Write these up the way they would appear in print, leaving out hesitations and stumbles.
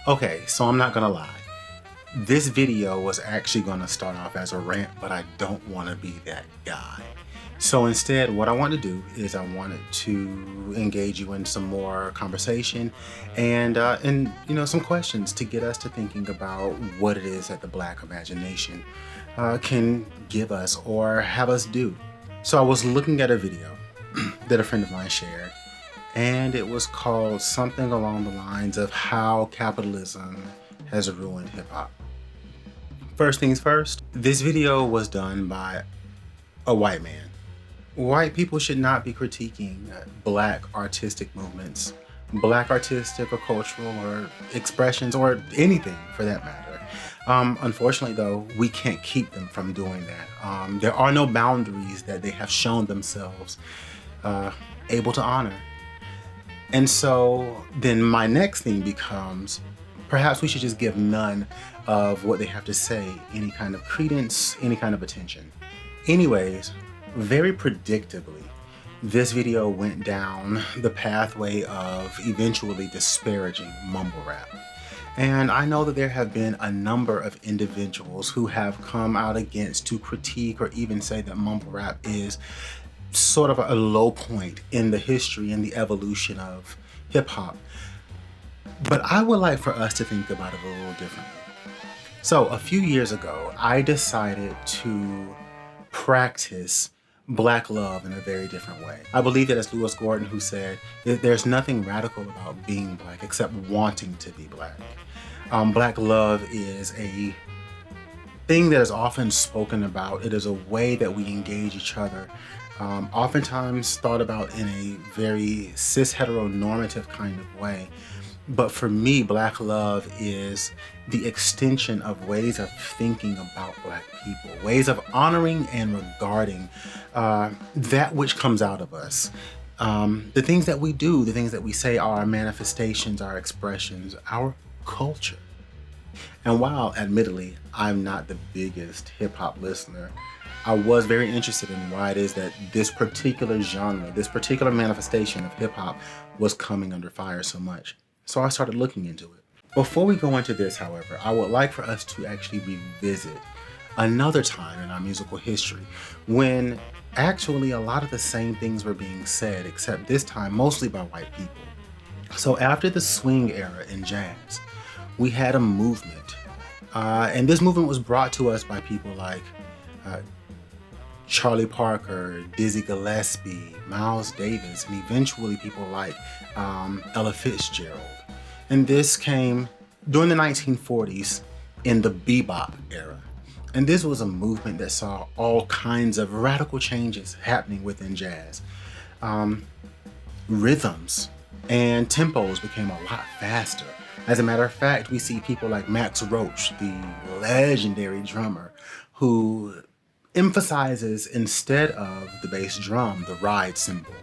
Okay, so I'm not gonna lie. This video was actually gonna start off as a rant, but I don't wanna be that guy. So instead, what I want to do is I wanted to engage you in some more conversation and some questions to get us to thinking about what it is that the Black imagination can give us or have us do. So I was looking at a video that a friend of mine shared, and it was called something along the lines of how capitalism has ruined hip hop. First things first, this video was done by a white man. White people should not be critiquing Black artistic movements, Black artistic or cultural or expressions or anything for that matter. Unfortunately though, we can't keep them from doing that. There are no boundaries that they have shown themselves able to honor. And so then my next thing becomes, perhaps we should just give none of what they have to say any kind of credence, any kind of attention. Anyways, very predictably, this video went down the pathway of eventually disparaging mumble rap. And I know that there have been a number of individuals who have come out against to critique or even say that mumble rap is sort of a low point in the history and the evolution of hip hop. But I would like for us to think about it a little differently. So a few years ago, I decided to practice Black love in a very different way. I believe that it's Lewis Gordon who said that there's nothing radical about being Black except wanting to be Black. Black love is a thing that is often spoken about. It is a way that we engage each other, oftentimes thought about in a very cis heteronormative kind of way. But for me, Black love is the extension of ways of thinking about Black people, ways of honoring and regarding that which comes out of us. The things that we do, the things that we say are our manifestations, our expressions, our culture. And while admittedly, I'm not the biggest hip hop listener, I was very interested in why it is that this particular genre, this particular manifestation of hip hop was coming under fire so much. So I started looking into it. Before we go into this, however, I would like for us to actually revisit another time in our musical history when actually a lot of the same things were being said, except this time mostly by white people. So after the swing era in jazz, we had a movement. And this movement was brought to us by people like Charlie Parker, Dizzy Gillespie, Miles Davis, and eventually people like Ella Fitzgerald. And this came during the 1940s in the Bebop Era. And this was a movement that saw all kinds of radical changes happening within jazz. Rhythms and tempos became a lot faster. As a matter of fact, we see people like Max Roach, the legendary drummer, who emphasizes, instead of the bass drum, the ride cymbal,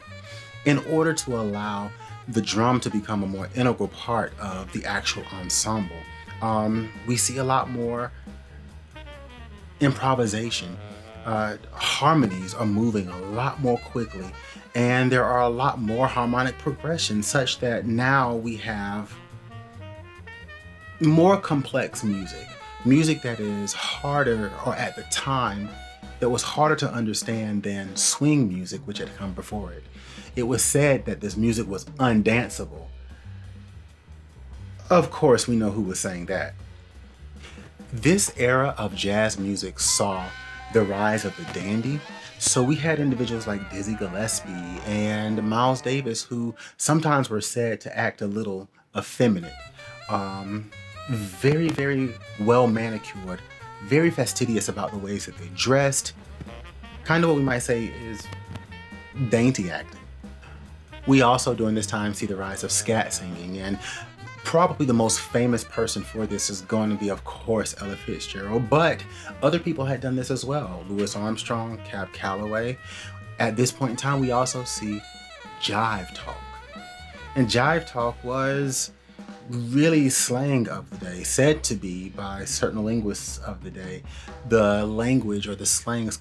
in order to allow the drum to become a more integral part of the actual ensemble. We see a lot more improvisation. Harmonies are moving a lot more quickly, and there are a lot more harmonic progressions, such that now we have more complex music that is harder, or at the time, that was harder to understand than swing music, which had come before it. It was said that this music was undanceable. Of course, we know who was saying that. This era of jazz music saw the rise of the dandy. So we had individuals like Dizzy Gillespie and Miles Davis who sometimes were said to act a little effeminate. Very, very well manicured, very fastidious about the ways that they dressed. Kind of what we might say is dainty acting. We also during this time see the rise of scat singing, and probably the most famous person for this is going to be, of course, Ella Fitzgerald, but other people had done this as well. Louis Armstrong, Cab Calloway. At this point in time, we also see jive talk. And jive talk was really slang of the day, said to be by certain linguists of the day, the language or the slangs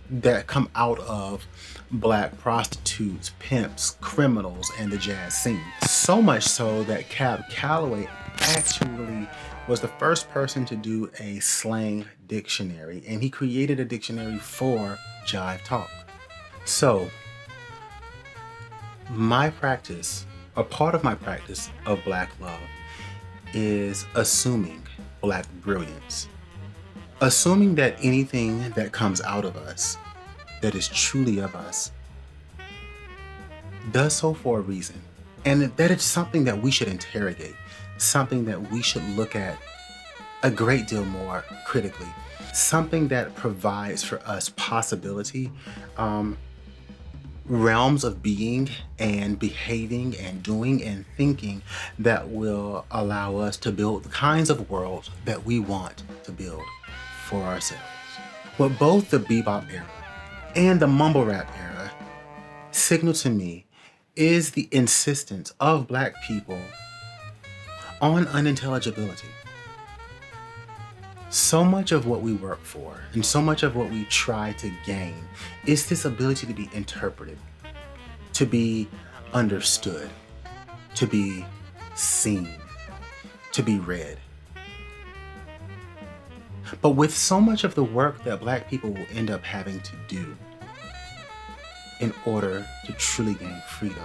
that come out of Black prostitutes, pimps, criminals, and the jazz scene. So much so that Cab Calloway actually was the first person to do a slang dictionary, and he created a dictionary for jive talk. So my practice, a part of my practice of Black love, is assuming Black brilliance. Assuming that anything that comes out of us, that is truly of us, does so for a reason. And that it's something that we should interrogate, something that we should look at a great deal more critically, something that provides for us possibility, realms of being and behaving and doing and thinking that will allow us to build the kinds of worlds that we want to build for ourselves. What both the Bebop era and the Mumble Rap era signal to me is the insistence of Black people on unintelligibility. So much of what we work for and so much of what we try to gain is this ability to be interpreted, to be understood, to be seen, to be read. But with so much of the work that Black people will end up having to do in order to truly gain freedom,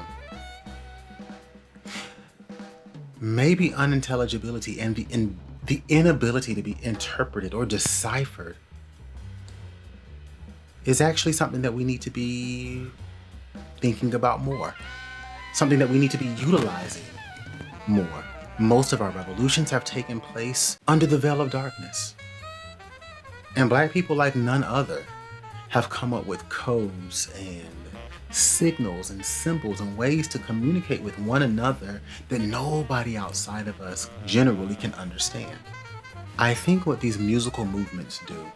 maybe unintelligibility and the inability to be interpreted or deciphered is actually something that we need to be thinking about more, something that we need to be utilizing more. Most of our revolutions have taken place under the veil of darkness. And Black people, like none other, have come up with codes and signals and symbols and ways to communicate with one another that nobody outside of us generally can understand. I think what these musical movements do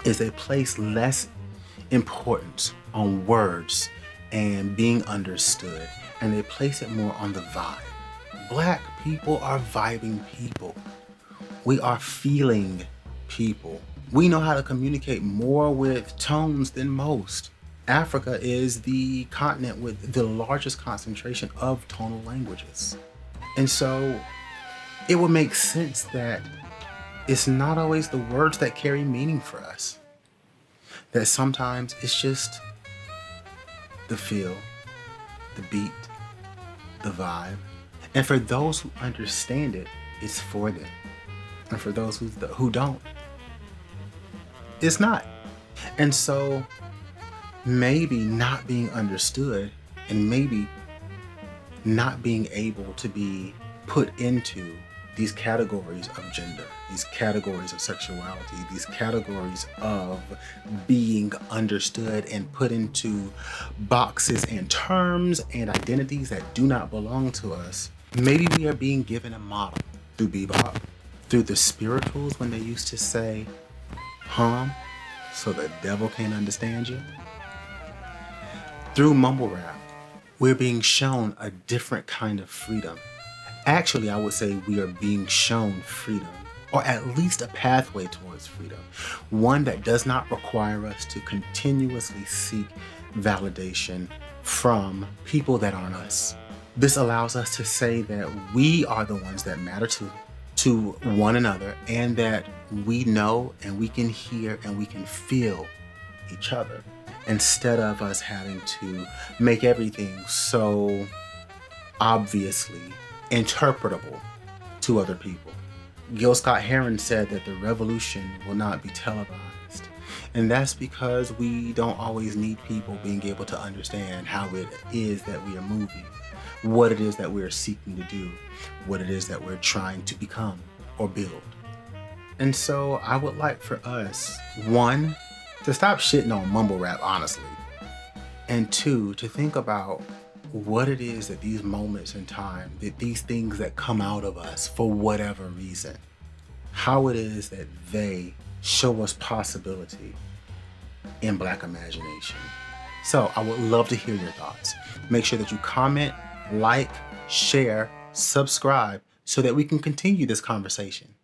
is they place less importance on words and being understood, and they place it more on the vibe. Black people are vibing people. We are feeling people. We know how to communicate more with tones than most. Africa is the continent with the largest concentration of tonal languages. And so it would make sense that it's not always the words that carry meaning for us. That sometimes it's just the feel, the beat, the vibe. And for those who understand it, it's for them. And for those who don't, it's not. And so maybe not being understood and maybe not being able to be put into these categories of gender, these categories of sexuality, these categories of being understood and put into boxes and terms and identities that do not belong to us. Maybe we are being given a model through bebop, through the spirituals when they used to say, hum, so the devil can't understand you. Through mumble rap, we're being shown a different kind of freedom. Actually, I would say we are being shown freedom, or at least a pathway towards freedom. One that does not require us to continuously seek validation from people that aren't us. This allows us to say that we are the ones that matter to one another, and that we know and we can hear and we can feel each other, instead of us having to make everything so obviously interpretable to other people. Gil Scott-Heron said that the revolution will not be televised. And that's because we don't always need people being able to understand how it is that we are moving, what it is that we're seeking to do, what it is that we're trying to become or build. And so I would like for us, one, to stop shitting on mumble rap, honestly. And two, to think about what it is that these moments in time, that these things that come out of us for whatever reason, how it is that they show us possibility in Black imagination. So I would love to hear your thoughts. Make sure that you comment, like, share, subscribe, so that we can continue this conversation.